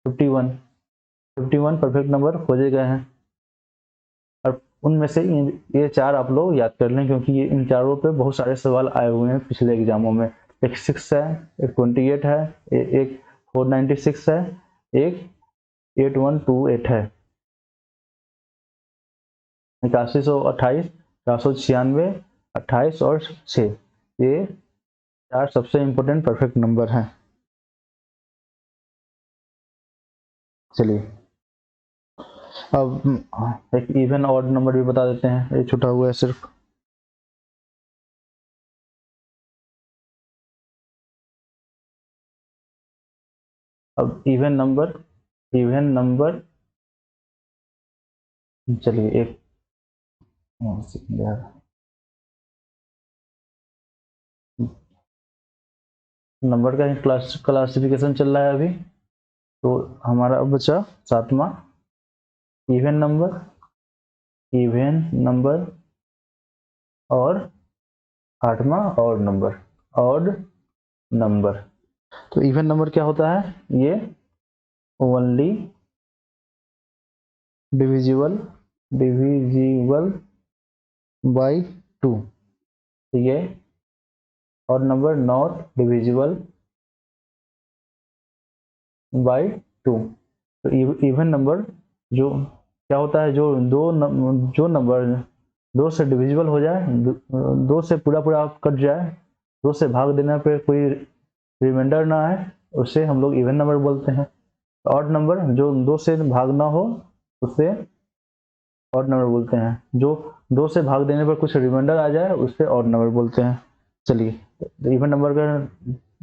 51 परफेक्ट नंबर खोजे गए हैं। और उनमें से ये 4 आप लोग याद कर लें, क्योंकि ये इन चारों पे बहुत सारे सवाल आए हुए हैं पिछले एग्जामों में। एक 6 है, एक 28 है, एक 496 है, एक 8128 है। 8128, 496, 28 और 6, ये 4 सबसे इंपॉर्टेंट परफेक्ट नंबर हैं। चलिए अब एक इवन ऑड नंबर भी बता देते हैं, ये छूटा हुआ है सिर्फ। अब इवन नंबर चलिए एक नंबर का क्लासिफिकेशन चल रहा है अभी। तो हमारा बचा 7वां इवन नंबर और 8वां ऑड नंबर। तो इवन नंबर क्या होता है? ये ओनली डिविजिबल बाय 2। ये और नंबर नॉट डिविजिबल बाय 2। तो इवन नंबर जो क्या होता है? जो नंबर 2 से डिविजिबल हो जाए, 2 से पूरा कट जाए, 2 से भाग देने पे कोई रिमाइंडर ना आए, उसे हम लोग इवन नंबर बोलते हैं। ऑड नंबर जो 2 से भाग ना हो उसे ऑड नंबर बोलते हैं। जो 2 से भाग देने पर कुछ रिमाइंडर आ जाए उसे ऑड नंबर बोलते हैं। चलिए इवन नंबर का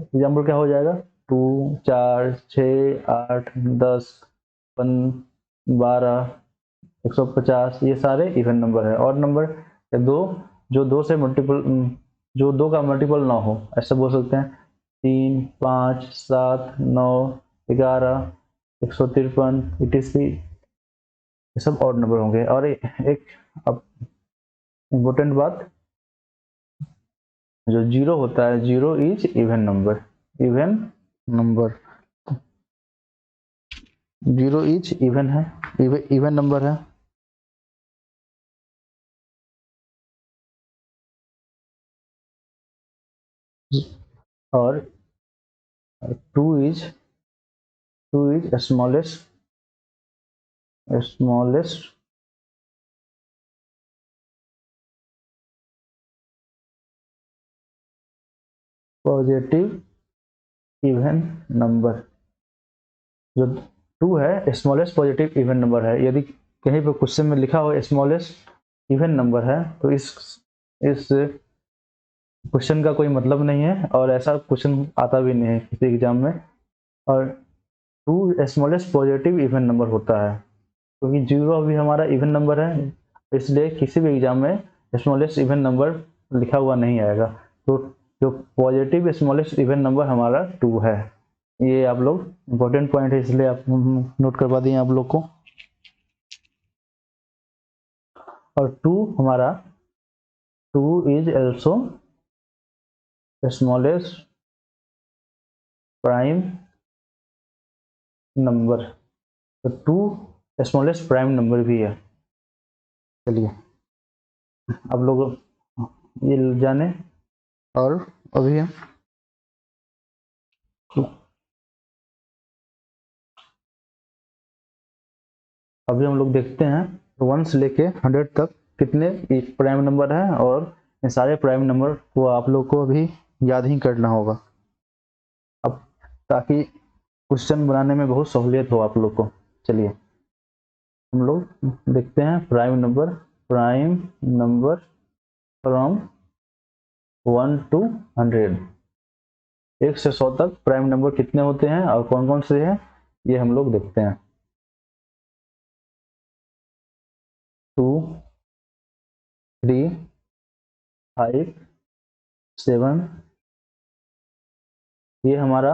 एग्जाम्पल क्या हो जाएगा? 2 4 6 8 10 12 150, ये सारे इवन नंबर है। और नंबर दो, जो दो से मल्टीपल, जो दो का मल्टीपल ना हो, ऐसा बोल सकते हैं 3, 5, 7, 9, 11, 153, etc, ये सब ऑड नंबर होंगे। और एक अब इम्पोर्टेंट बात, जो जीरो होता है, zero is even number, even number, zero is even है, इवन नंबर है। और two is smallest positive even number. जो टू है स्मॉलेस्ट पॉजिटिव इवन नंबर है। यदि कहीं पर क्वेश्चन में लिखा हो स्मॉलेस्ट इवन नंबर है तो इस क्वेश्चन का कोई मतलब नहीं है, और ऐसा क्वेश्चन आता भी नहीं है किसी एग्जाम में। और two smallest positive even number होता है, क्योंकि जीरो अभी हमारा इवन नंबर है, इसलिए किसी भी एग्जाम में स्मॉलेस्ट इवन नंबर लिखा हुआ नहीं आएगा। तो जो पॉजिटिव स्मॉलेस्ट इवन नंबर हमारा टू है। ये आप लोग इम्पोर्टेंट पॉइंट है, इसलिए आप नोट करवा दिए आप लोग को। और टू हमारा, two is also smallest prime number, तो टू स्मॉलेस्ट प्राइम नंबर भी है। चलिए आप लोग ये जाने। और अभी हम लोग देखते हैं 1 से लेके 100 तक कितने प्राइम नंबर है, और ये सारे प्राइम नंबर को आप लोग को अभी याद ही करना होगा, अब ताकि क्वेश्चन बनाने में बहुत सहूलियत हो आप लोग को। चलिए हम लोग देखते हैं प्राइम नंबर फ्रॉम 1 to 100, 1 से 100 तक प्राइम नंबर कितने होते हैं और कौन कौन से हैं, ये हम लोग देखते हैं। 2, 3, 5, 7, ये हमारा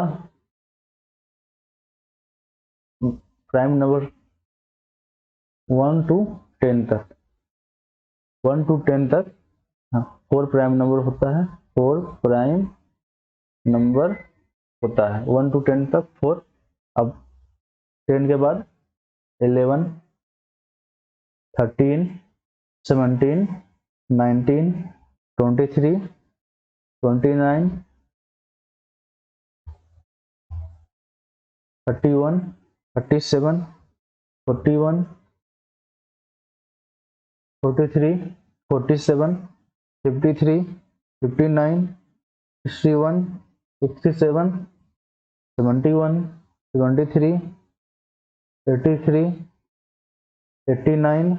प्राइम नंबर 1 to 10 तक, 1 to 10 तक 4 प्राइम नंबर होता है, 4 प्राइम नंबर होता है 1 to 10 तक 4। अब 10 के बाद 11, 13, 17, 19, 23, 29, 31, 37, 41, 43, 47, 53, 59, 61, 67, 71, 73, 83, 89,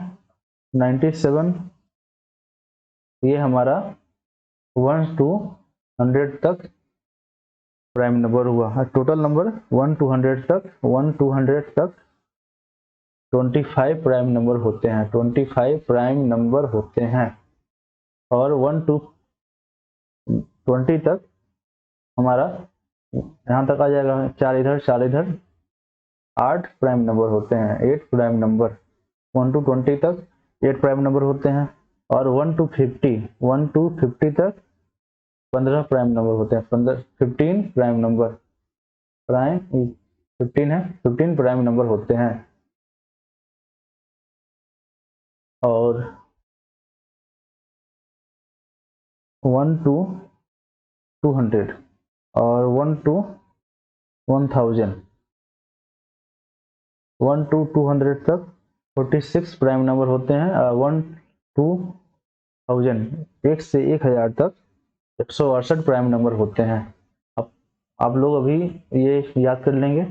97, ये हमारा 1 to 100 तक प्राइम नंबर हुआ। टोटल नंबर 1 to 100 तक, 1 to 100 तक 25 प्राइम नंबर होते हैं, 25 प्राइम नंबर होते हैं। और 1 to 20 तक हमारा यहाँ तक आ जाएगा, 4 इधर 4 इधर, 8 प्राइम नंबर होते हैं, 8 प्राइम नंबर। 1 to 20 तक 8 प्राइम नंबर होते हैं। और 1 to 50 तक 15 प्राइम नंबर होते हैं, 15 प्राइम नंबर, प्राइम 15 है, 15 प्राइम नंबर होते हैं। और 1 to 200 और 1 to 1000, 1 to 200 तक 46 प्राइम नंबर होते हैं। 1 to 1000, 1 से 1000 तक 168 प्राइम नंबर होते हैं। अब आप लोग अभी ये याद कर लेंगे।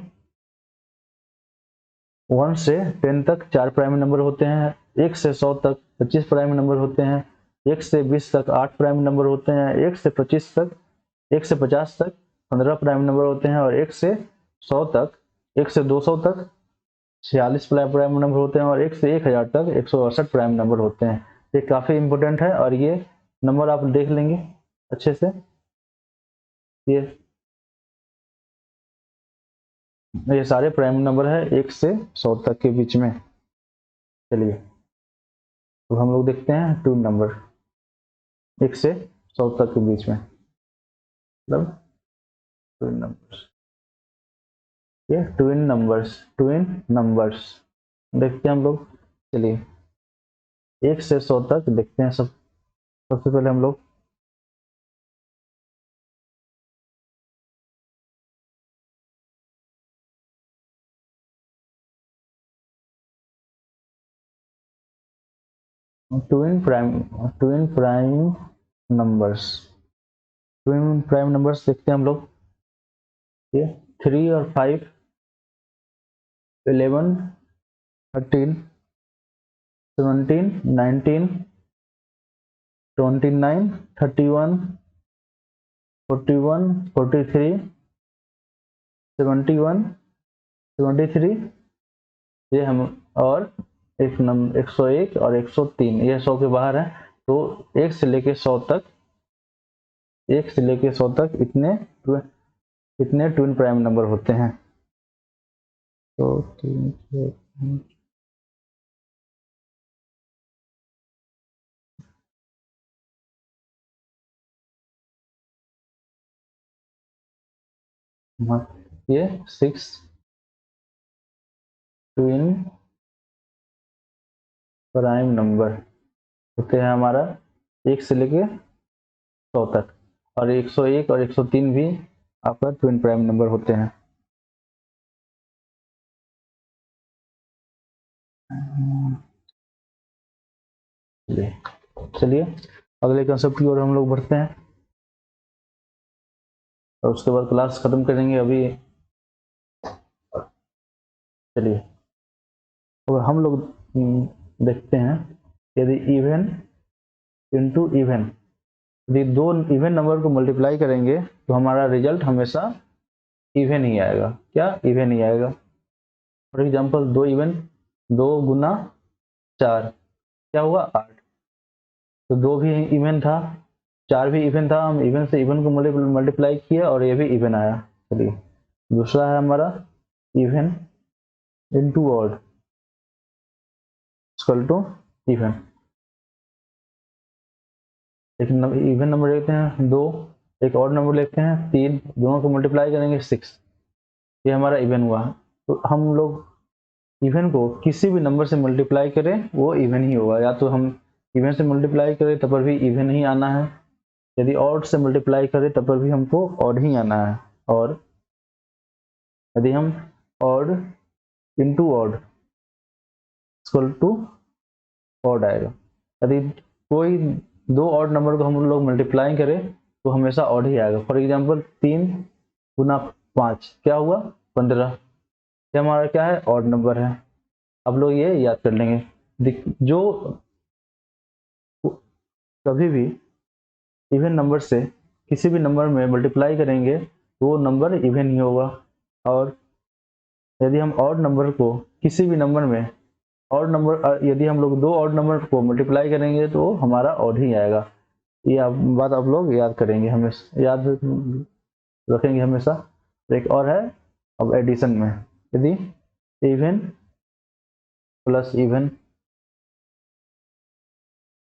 1 से 10 तक 4 प्राइम नंबर होते हैं, 1 से 100 तक 25 प्राइम नंबर होते हैं, 1 से 20 तक 8 प्राइम नंबर होते हैं, 1 से 50 तक 15 प्राइम नंबर होते हैं, और 1 से 100 तक, 1 से 200 तक 46 प्राइम नंबर होते हैं और 1 से 1000 तक 168 प्राइम नंबर होते हैं। ये काफ़ी इंपॉर्टेंट है और ये नंबर आप देख लेंगे अच्छे से। ये सारे प्राइम नंबर है 1 से 100 तक के बीच में। चलिए तो हम लोग देखते हैं ट्विन नंबर 1 से 100 तक के बीच में, मतलब ट्विन नंबर्स। ये ट्विन नंबर्स देखते हैं हम लोग। चलिए 1 से 100 तक देखते हैं। सबसे पहले हम लोग twin prime numbers twin prime numbers देखते हैं हम लोग। ये 3 और 5, 11, 13, 17, 19, 29, 31, 41, 43, 71, 73, ये हम, और 101 और 103 ये 100 के बाहर है। तो 1 से लेके 100 तक, 1 से लेके 100 तक इतने ट्विन प्राइम नंबर होते हैं। तो ये 6 ट्विन प्राइम नंबर होते हैं हमारा 1 से लेके 100 तक, और 101 और 103 भी आपका ट्विन प्राइम नंबर होते हैं। चलिए अगले कंसेप्ट की ओर हम लोग बढ़ते हैं और उसके बाद क्लास खत्म करेंगे अभी। चलिए तो हम लोग देखते हैं, यदि इवन इंटू इवन, यदि दो इवन नंबर को मल्टीप्लाई करेंगे तो हमारा रिजल्ट हमेशा इवन ही आएगा। क्या? इवन ही आएगा। फॉर एग्जाम्पल 2 इवन, 2 गुना 4 क्या हुआ? 8। तो 2 भी इवन था, 4 भी इवन था, हम इवन से इवन को मल्टीप्लाई किए और ये भी इवन आया। चलिए दूसरा है हमारा even into odd equal to even. एक इवन नंबर लेते हैं 2, एक ऑड नंबर लेते हैं 3, दोनों को मल्टीप्लाई करेंगे 6, ये हमारा इवन हुआ। तो हम लोग इवन को किसी भी नंबर से मल्टीप्लाई करें वो इवन ही होगा। या तो हम इवन से मल्टीप्लाई करें तब पर भी इवन ही आना है, यदि ऑड से मल्टीप्लाई करें तब पर भी हमको ऑड ही आना है, और यदि हम odd into odd equal to odd आएगा। यदि कोई 2 ऑड नंबर को हम लोग मल्टीप्लाई करें तो हमेशा ऑड ही आएगा। फॉर एग्जाम्पल 3 गुना 5 क्या हुआ? 15। ये हमारा क्या है? ऑड नंबर है। आप लोग ये याद कर लेंगे। जो कभी भी इवन नंबर से किसी भी नंबर में मल्टीप्लाई करेंगे तो वो नंबर इवन ही होगा, और यदि हम ऑड नंबर को किसी भी नंबर में ऑड नंबर, यदि हम लोग 2 ऑड नंबर को मल्टीप्लाई करेंगे तो हमारा ऑड ही आएगा। ये बात आप लोग याद करेंगे, हमेशा याद रखेंगे हमेशा। एक और है अब एडिशन में, यदि even plus even,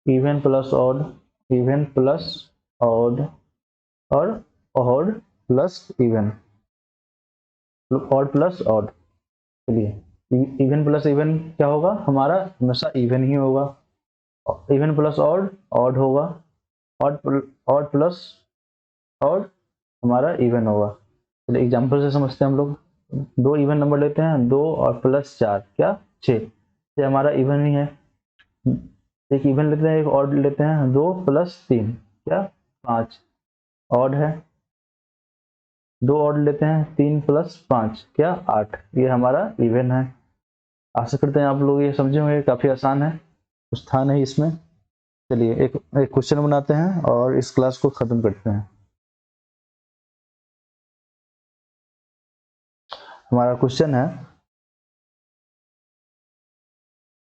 even plus odd, even plus odd, और odd plus even, odd plus odd. चलिए इवन प्लस इवन क्या होगा? हमारा हमेशा इवन ही होगा। इवन प्लस ऑड ऑड होगा, ऑड ऑड प्लस ऑड हमारा इवन होगा। चलिए एग्जाम्पल से समझते हैं हम लोग। 2 इवन नंबर लेते हैं, 2 और प्लस 4 क्या? 6, ये हमारा इवन ही है। एक इवन लेते हैं, एक ऑड लेते हैं, 2 प्लस 3 क्या? 5 ऑड है। 2 ऑड लेते हैं, 3 प्लस 5 क्या? 8, ये हमारा इवन है। आशा करते हैं आप लोग ये समझे होंगे, काफी आसान है, कुछ था नहीं इसमें। चलिए एक क्वेश्चन बनाते हैं और इस क्लास को खत्म करते हैं। हमारा क्वेश्चन है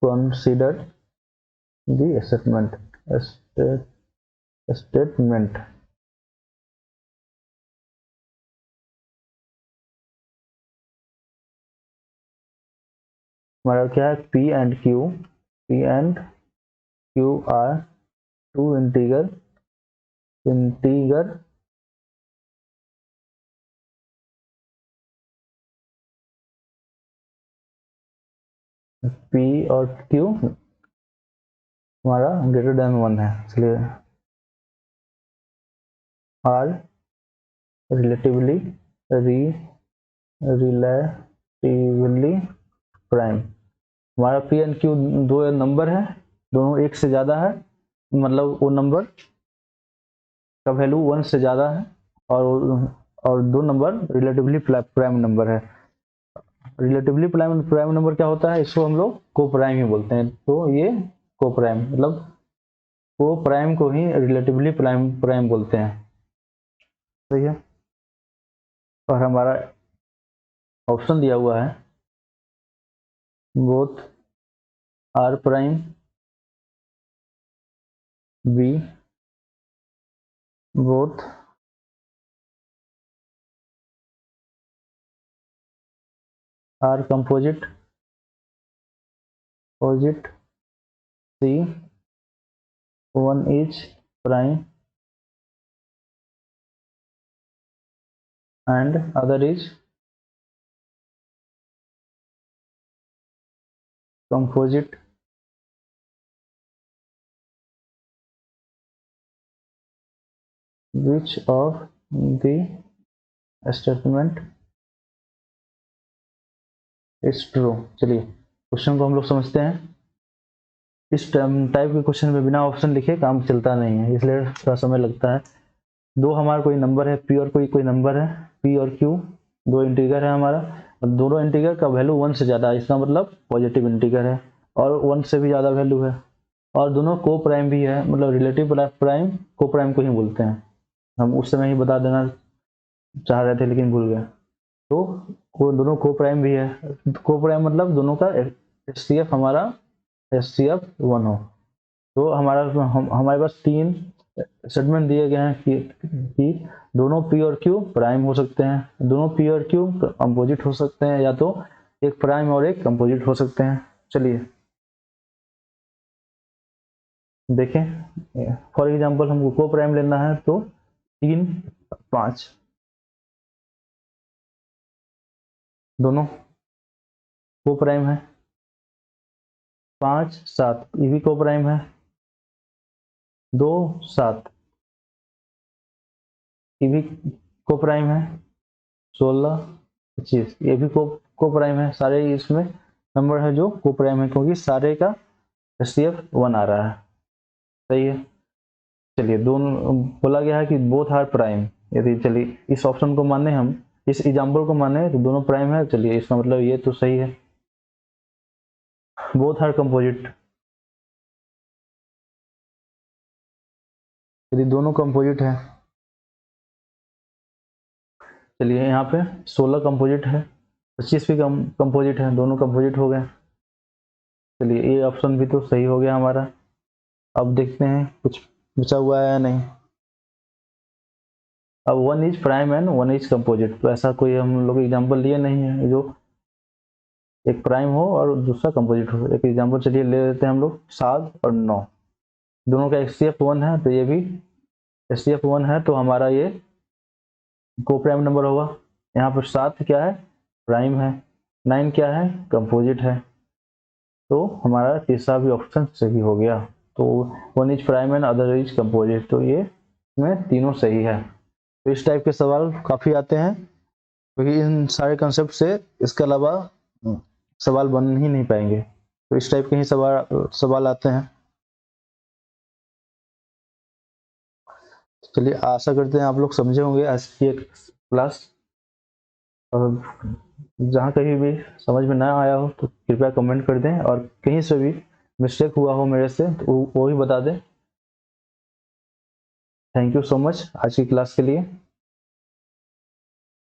consider the statement हमारा क्या है, P and Q are two integer P और Q हमारा ग्रेटर देन 1 है, इसलिए are relatively प्राइम। हमारा P and Q दो नंबर है, दोनों एक से ज्यादा है, मतलब वो नंबर का वैल्यू 1 से ज्यादा है, और दो नंबर रिलेटिवली प्राइम नंबर है। रिलेटिवली प्राइम नंबर क्या होता है, इसको हम लोग को प्राइम ही बोलते हैं। तो ये को प्राइम मतलब को प्राइम को ही रिलेटिवली प्राइम बोलते हैं, सही है। और हमारा ऑप्शन दिया हुआ है both are prime B both are composite C one is prime and other is composite which of the statement is true। चलिए क्वेश्चन को हम लोग समझते हैं। इस टाइप के क्वेश्चन में बिना ऑप्शन लिखे काम चलता नहीं है, इसलिए थोड़ा समय लगता है। दो हमारा कोई नंबर है P और कोई नंबर है, P और Q दो इंटीगर है हमारा, और दोनों इंटीगर का वैल्यू 1 से ज़्यादा है, इसका मतलब पॉजिटिव इंटीगर है, और 1 से भी ज़्यादा वैल्यू है, और दोनों को प्राइम भी है, मतलब रिलेटिव प्राइम को प्राइम को ही बोलते हैं। हम उस समय ही बता देना चाह रहे थे लेकिन भूल गए। तो वो दोनों को प्राइम भी है, को प्राइम मतलब दोनों का HCF हमारा HCF 1 हो। तो हमारे पास 3 स्टेटमेंट दिए गए हैं कि दोनों P और Q प्राइम हो सकते हैं, दोनों P और Q कंपोजिट हो सकते हैं, या तो एक प्राइम और एक कंपोजिट हो सकते हैं। चलिए देखें, फॉर एग्जांपल हमको को प्राइम लेना है, तो 3 5 दोनों को प्राइम है, 5 7 ये भी को प्राइम है, 2 7 ये भी को प्राइम है, 16 25 ये भी को प्राइम है। सारे इसमें नंबर है जो को प्राइम है, क्योंकि सारे का HCF 1 आ रहा है, सही है। चलिए दोनों बोला गया है कि बोथ आर प्राइम, यदि चलिए इस ऑप्शन को माने, हम इस एग्जाम्पल को माने तो दोनों प्राइम है, चलिए इसका मतलब ये तो सही है। बोथ आर कंपोजिट, यदि दोनों कंपोजिट है, चलिए यहाँ पे 16 कंपोजिट है, 25 भी कंपोजिट है, दोनों कंपोजिट हो गए। चलिए ये ऑप्शन भी तो सही हो गया हमारा। अब देखते हैं कुछ बचा हुआ है या नहीं। अब 1 is prime and 1 is composite, तो ऐसा कोई हम लोग एग्जाम्पल लिए नहीं है जो एक प्राइम हो और दूसरा कंपोजिट हो। एक एग्जाम्पल चलिए ले लेते हैं हम लोग, 7 और 9 दोनों का HCF 1 है, तो ये भी HCF 1 है, तो हमारा ये को प्राइम नंबर होगा। यहाँ पर 7 क्या है, प्राइम है, 9 क्या है, कंपोजिट है, तो हमारा तीसरा भी ऑप्शन सही हो गया। तो 1 is prime and other is composite, तो ये में तीनों सही है। तो इस टाइप के सवाल काफ़ी आते हैं, क्योंकि इन सारे कंसेप्ट से इसके अलावा सवाल बन ही नहीं पाएंगे, तो इस टाइप के ही सवाल आते हैं। चलिए आशा करते हैं आप लोग समझे होंगे आज की एक क्लास, और जहाँ कहीं भी समझ में ना आया हो तो कृपया कमेंट कर दें, और कहीं से भी मिस्टेक हुआ हो मेरे से तो वो ही बता दें। थैंक यू सो मच आज की क्लास के लिए।